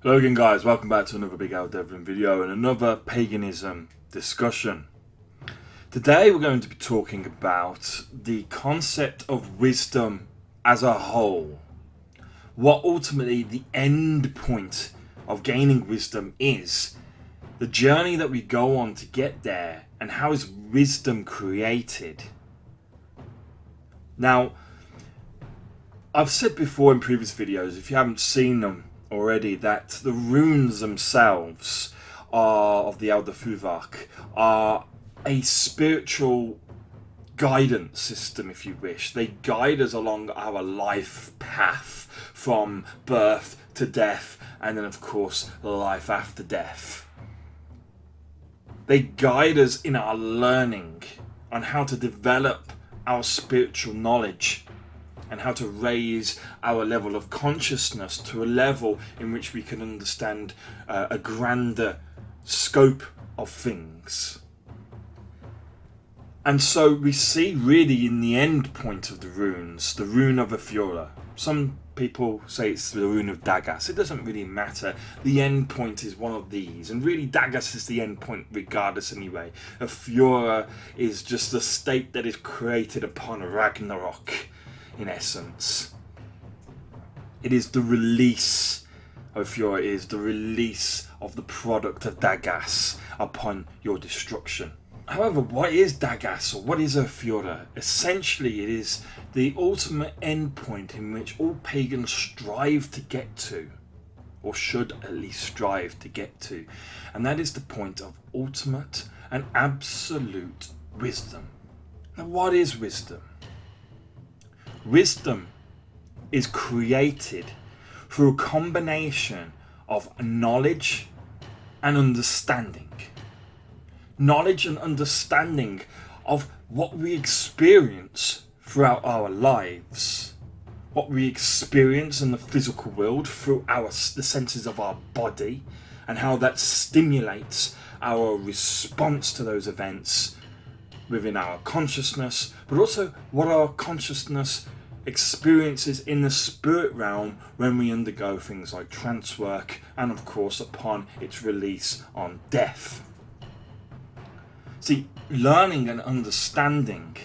Hello again guys, welcome back to another Big Al Devlin video and another paganism discussion. Today we're going to be talking about the concept of wisdom as a whole. What ultimately the end point of gaining wisdom is, the journey that we go on to get there, and how is wisdom created. Now, I've said before in previous videos, if you haven't seen them already, that the runes themselves are of the Elder Fuvak are a spiritual guidance system, if you wish. They guide us along our life path from birth to death, and then of course life after death. They guide us in our learning on how to develop our spiritual knowledge and how to raise our level of consciousness to a level in which we can understand a grander scope of things. And so we see really in the end point of the runes, the rune of Afiora. Some people say it's the rune of Dagas. It doesn't really matter. The end point is one of these, and really Dagas is the end point regardless anyway. Afiora is just the state that is created upon Ragnarok. In essence, it is the release of Fiora, is the release of the product of Dagas upon your destruction. However, what is Dagas, or what is Fiora? Essentially, it is the ultimate endpoint in which all pagans strive to get to, or should at least strive to get to, and that is the point of ultimate and absolute wisdom. Now, what is wisdom? Wisdom is created through a combination of knowledge and understanding. Knowledge and understanding of what we experience throughout our lives. What we experience in the physical world through the senses of our body, and how that stimulates our response to those events within our consciousness, but also what our consciousness experiences in the spirit realm when we undergo things like trance work, and of course upon its release on death. See, learning and understanding,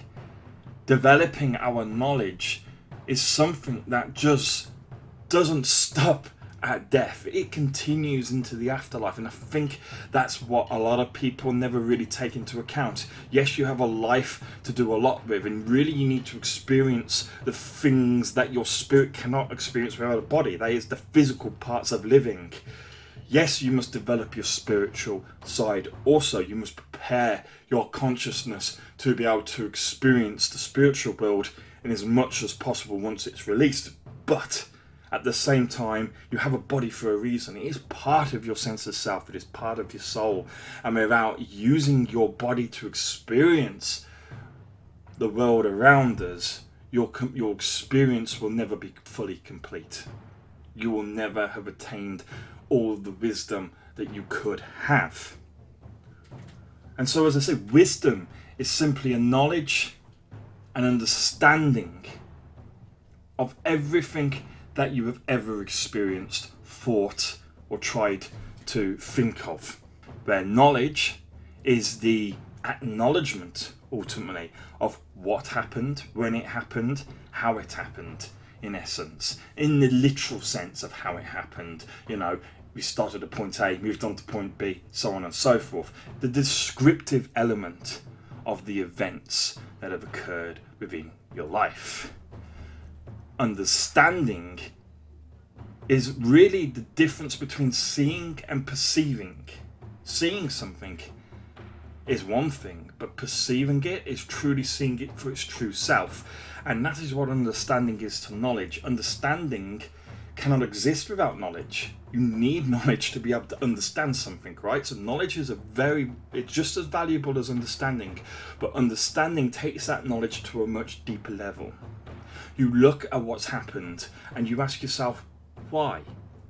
developing our knowledge is something that just doesn't stop at death. It continues into the afterlife, and I think that's what a lot of people never really take into account. Yes, you have a life to do a lot with, and really you need to experience the things that your spirit cannot experience without a body. That is the physical parts of living. Yes, you must develop your spiritual side. Also, you must prepare your consciousness to be able to experience the spiritual world in as much as possible once it's released. But at the same time, you have a body for a reason. It is part of your sense of self. It is part of your soul. And without using your body to experience the world around us, your experience will never be fully complete. You will never have attained all of the wisdom that you could have. And so, as I said, wisdom is simply a knowledge and understanding of everything that you have ever experienced, thought, or tried to think of. Where knowledge is the acknowledgement, ultimately, of what happened, when it happened, how it happened, in essence. In the literal sense of how it happened. You know, we started at point A, moved on to point B, so on and so forth. The descriptive element of the events that have occurred within your life. Understanding is really the difference between seeing and perceiving. Seeing something is one thing, but perceiving it is truly seeing it for its true self. And that is what understanding is to knowledge. Understanding cannot exist without knowledge. You need knowledge to be able to understand something, right? So knowledge is it's just as valuable as understanding, but understanding takes that knowledge to a much deeper level. You look at what's happened and you ask yourself, why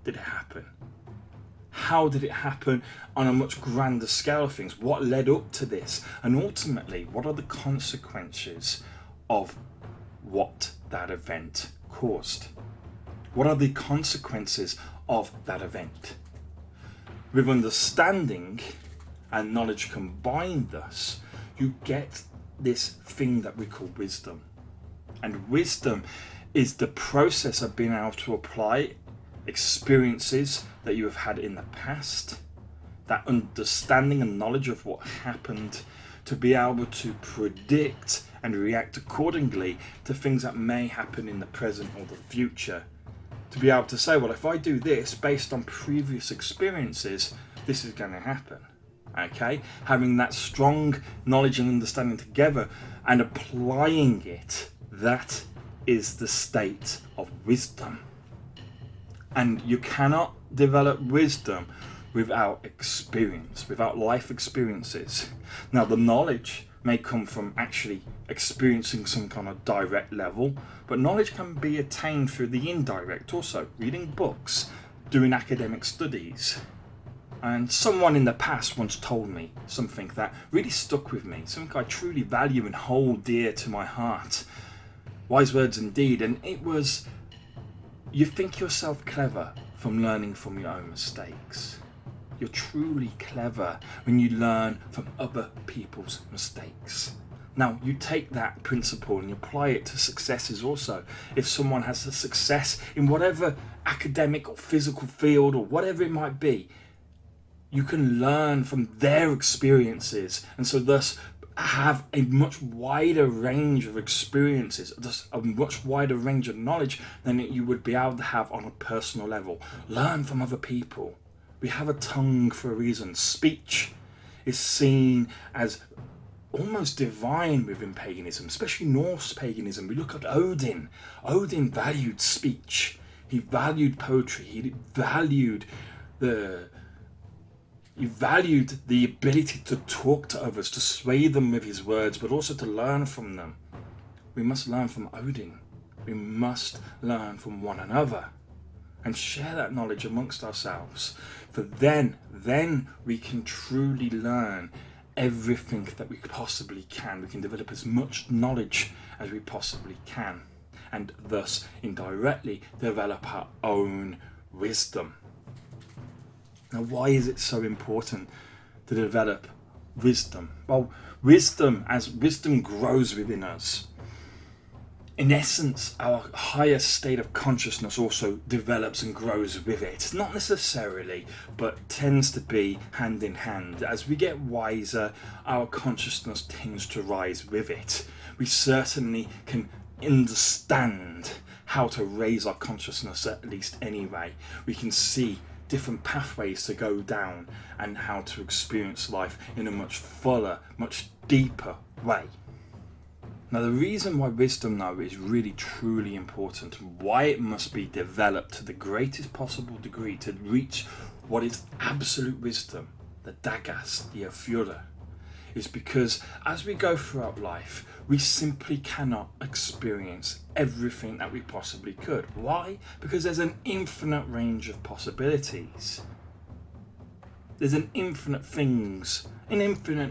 did it happen? How did it happen on a much grander scale of things? What led up to this? And ultimately, what are the consequences of what that event caused? What are the consequences of that event. With understanding and knowledge combined, thus, you get this thing that we call wisdom. And wisdom is the process of being able to apply experiences that you have had in the past, that understanding and knowledge of what happened, to be able to predict and react accordingly to things that may happen in the present or the future. To be able to say, well, if I do this based on previous experiences, this is going to happen. Okay? Having that strong knowledge and understanding together and applying it, that is the state of wisdom. And you cannot develop wisdom without experience, without life experiences. Now, the knowledge may come from actually experiencing some kind of direct level, but knowledge can be attained through the indirect also, reading books, doing academic studies. And someone in the past once told me something that really stuck with me, something I truly value and hold dear to my heart. Wise words indeed, and it was, you think yourself clever from learning from your own mistakes. You're truly clever when you learn from other people's mistakes. Now, you take that principle and you apply it to successes also. If someone has a success in whatever academic or physical field or whatever it might be, you can learn from their experiences, and so thus have a much wider range of experiences, thus a much wider range of knowledge than you would be able to have on a personal level. Learn from other people. We have a tongue for a reason. Speech is seen as almost divine within paganism, especially Norse paganism. We look at Odin. Odin valued speech. He valued poetry. He valued the ability to talk to others, to sway them with his words, but also to learn from them. We must learn from Odin. We must learn from one another and share that knowledge amongst ourselves. For then we can truly learn everything that we possibly can. We can develop as much knowledge as we possibly can, and thus indirectly develop our own wisdom. Now, why is it so important to develop wisdom? Well, as wisdom grows within us, in essence, our higher state of consciousness also develops and grows with it. Not necessarily, but tends to be hand in hand. As we get wiser, our consciousness tends to rise with it. We certainly can understand how to raise our consciousness, at least anyway. We can see different pathways to go down and how to experience life in a much fuller, much deeper way. Now, the reason why wisdom now is really truly important, why it must be developed to the greatest possible degree to reach what is absolute wisdom, the dagas, the afura, is because as we go throughout life, we simply cannot experience everything that we possibly could. Why? Because there's an infinite range of possibilities. There's an infinite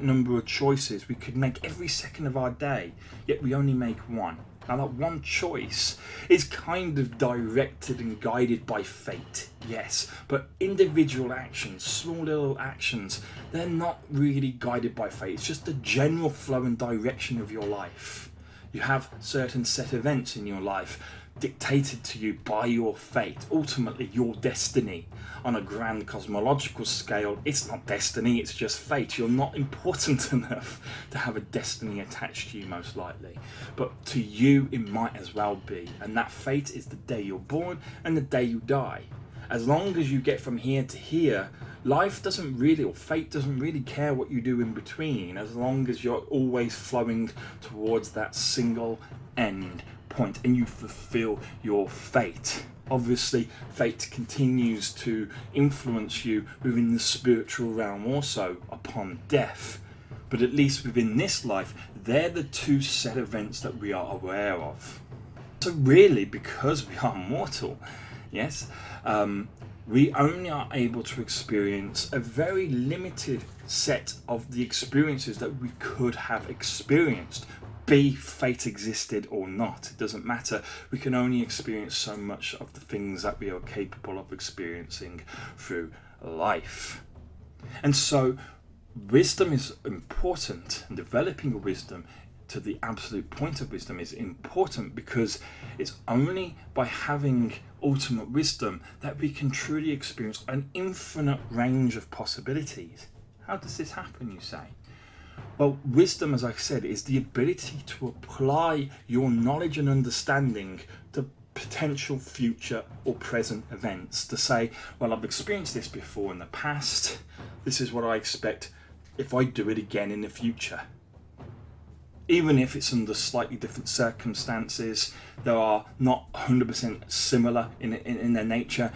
number of choices we could make every second of our day, yet we only make one. Now, that one choice is kind of directed and guided by fate, yes, but individual actions, small little actions, they're not really guided by fate. It's just the general flow and direction of your life. You have certain set events in your life dictated to you by your fate, ultimately your destiny. On a grand cosmological scale, it's not destiny, it's just fate. You're not important enough to have a destiny attached to you, most likely. But to you, it might as well be. And that fate is the day you're born and the day you die. As long as you get from here to here, life doesn't really, or fate doesn't really care what you do in between, as long as you're always flowing towards that single end point and you fulfill your fate. Obviously, fate continues to influence you within the spiritual realm also upon death. But at least within this life, they're the two set events that we are aware of. So really, because we are mortal, yes, we only are able to experience a very limited set of the experiences that we could have experienced be fate existed or not. It doesn't matter. We can only experience so much of the things that we are capable of experiencing through life. And so wisdom is important, and developing a wisdom to the absolute point of wisdom is important, because it's only by having ultimate wisdom that we can truly experience an infinite range of possibilities. How does this happen, you say? Well, wisdom, as I said, is the ability to apply your knowledge and understanding to potential future or present events. To say, well, I've experienced this before in the past, this is what I expect if I do it again in the future. Even if it's under slightly different circumstances, they are not 100% similar in their nature,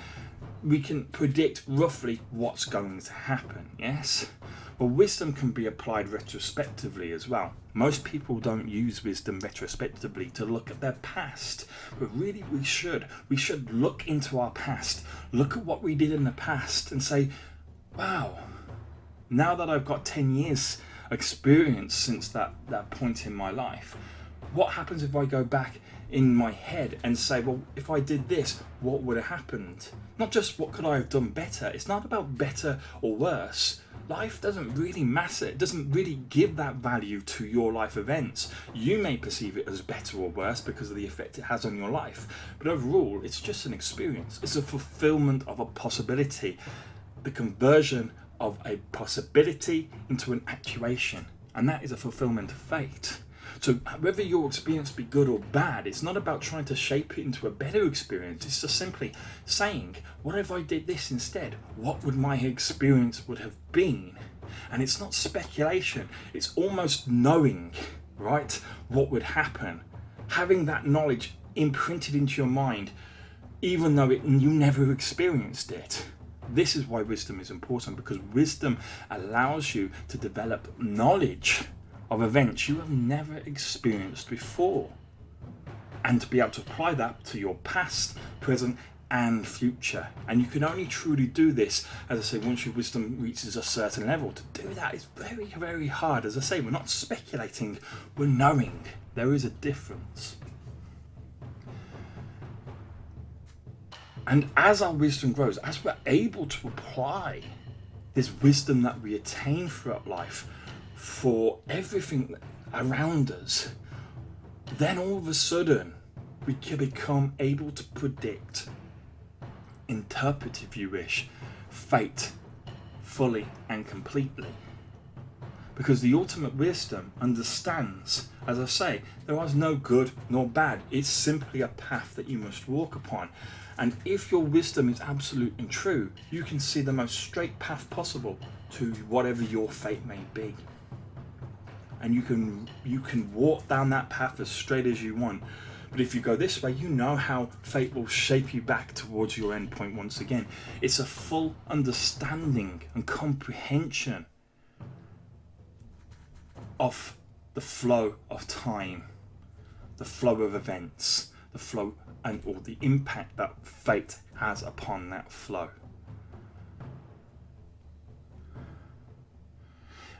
we can predict roughly what's going to happen, yes? Well, wisdom can be applied retrospectively as well. Most people don't use wisdom retrospectively to look at their past, but really we should. We should look into our past, look at what we did in the past and say, wow, now that I've got 10 years experience since that point in my life, what happens if I go back in my head and say, well, if I did this, what would have happened? Not just what could I have done better. It's not about better or worse. Life doesn't really matter. It doesn't really give that value to your life events. You may perceive it as better or worse because of the effect it has on your life. But overall, it's just an experience. It's a fulfillment of a possibility. The conversion of a possibility into an actuation. And that is a fulfillment of fate. So whether your experience be good or bad, it's not about trying to shape it into a better experience. It's just simply saying, what if I did this instead? What would my experience would have been? And it's not speculation. It's almost knowing, right, what would happen. Having that knowledge imprinted into your mind, even though you never experienced it. This is why wisdom is important, because wisdom allows you to develop knowledge of events you have never experienced before, and to be able to apply that to your past, present and future. And you can only truly do this, as I say, once your wisdom reaches a certain level. To do that is very, very hard. As I say, we're not speculating, we're knowing. There is a difference. And as our wisdom grows, as we're able to apply this wisdom that we attain throughout life for everything around us, then all of a sudden we can become able to predict, interpret, if you wish, fate fully and completely. Because the ultimate wisdom understands, as I say, there is no good nor bad. It's simply a path that you must walk upon. And if your wisdom is absolute and true, you can see the most straight path possible to whatever your fate may be. And you can walk down that path as straight as you want. But if you go this way, you know how fate will shape you back towards your end point once again. It's a full understanding and comprehension of the flow of time, the flow of events, the flow and or the impact that fate has upon that flow.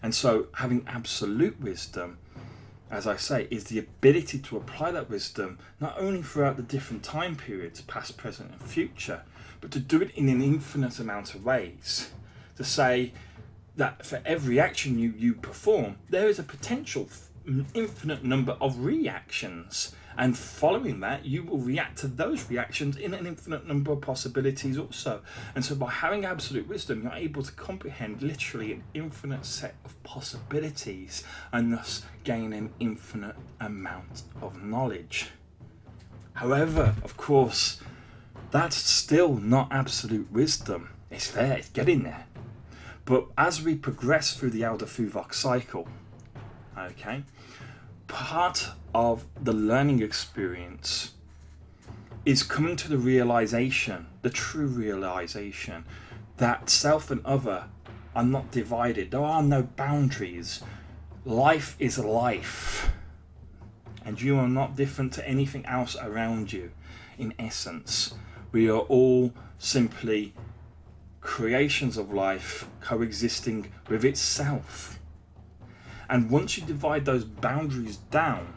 And so having absolute wisdom, as I say, is the ability to apply that wisdom not only throughout the different time periods, past, present and future, but to do it in an infinite amount of ways. To say that for every action you perform, there is a potential infinite number of reactions. And following that, you will react to those reactions in an infinite number of possibilities also. And so by having absolute wisdom, you're able to comprehend literally an infinite set of possibilities and thus gain an infinite amount of knowledge. However, of course, that's still not absolute wisdom. It's there, it's getting there. But as we progress through the Elder Fuvok cycle, okay, part of the learning experience is coming to the realization, the true realization, that self and other are not divided. There are no boundaries. Life is life. And you are not different to anything else around you. In essence, we are all simply creations of life coexisting with itself. And once you divide those boundaries down,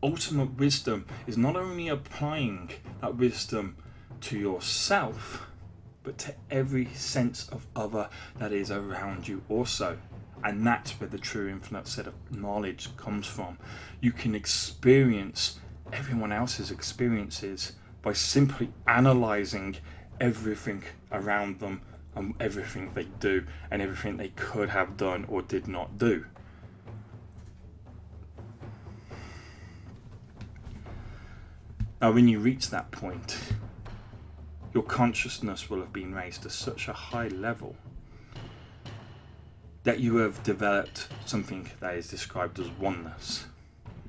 ultimate wisdom is not only applying that wisdom to yourself, but to every sense of other that is around you also. And that's where the true infinite set of knowledge comes from. You can experience everyone else's experiences by simply analysing everything around them and everything they do and everything they could have done or did not do. Now, when you reach that point, your consciousness will have been raised to such a high level that you have developed something that is described as oneness.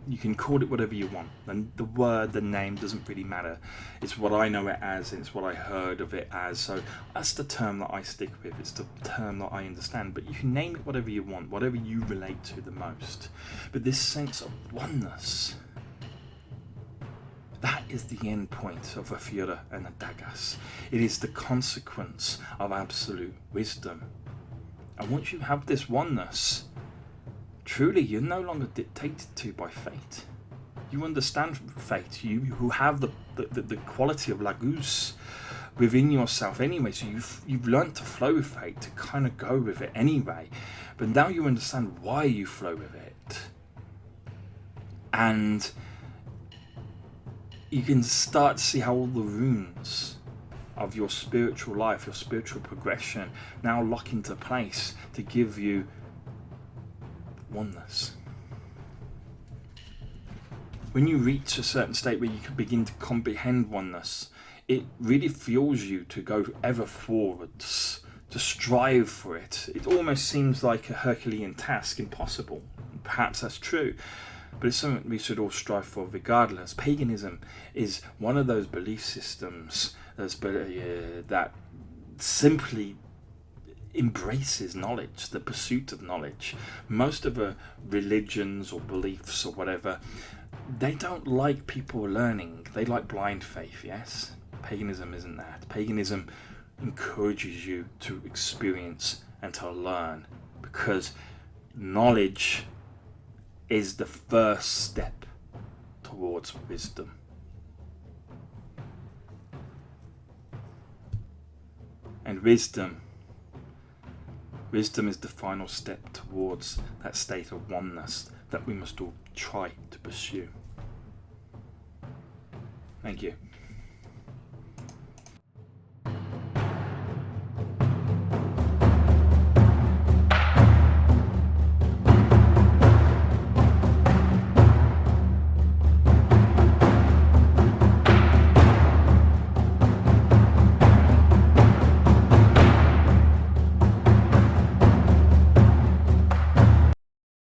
You can call it whatever you want, and the word, the name doesn't really matter. It's what I know it as, and it's what I heard of it as, so that's the term that I stick with. It's the term that I understand, but you can name it whatever you want, whatever you relate to the most. But this sense of oneness, that is the end point of a Fiora and a Dagas. It is the consequence of absolute wisdom. And once you have this oneness, truly you're no longer dictated to by fate. You understand fate. You who have the quality of Laguz within yourself anyway. So you've learned to flow with fate, to kind of go with it anyway. But now you understand why you flow with it. And you can start to see how all the runes of your spiritual life, your spiritual progression, now lock into place to give you oneness. When you reach a certain state where you can begin to comprehend oneness, it really fuels you to go ever forwards, to strive for it. It almost seems like a Herculean task, impossible. Perhaps that's true, but it's something we should all strive for regardless. Paganism is one of those belief systems that simply embraces knowledge, the pursuit of knowledge. Most of the religions or beliefs or whatever, they don't like people learning. They like blind faith, yes? Paganism isn't that. Paganism encourages you to experience and to learn, because knowledge is the first step towards wisdom. And wisdom is the final step towards that state of oneness that we must all try to pursue. Thank you.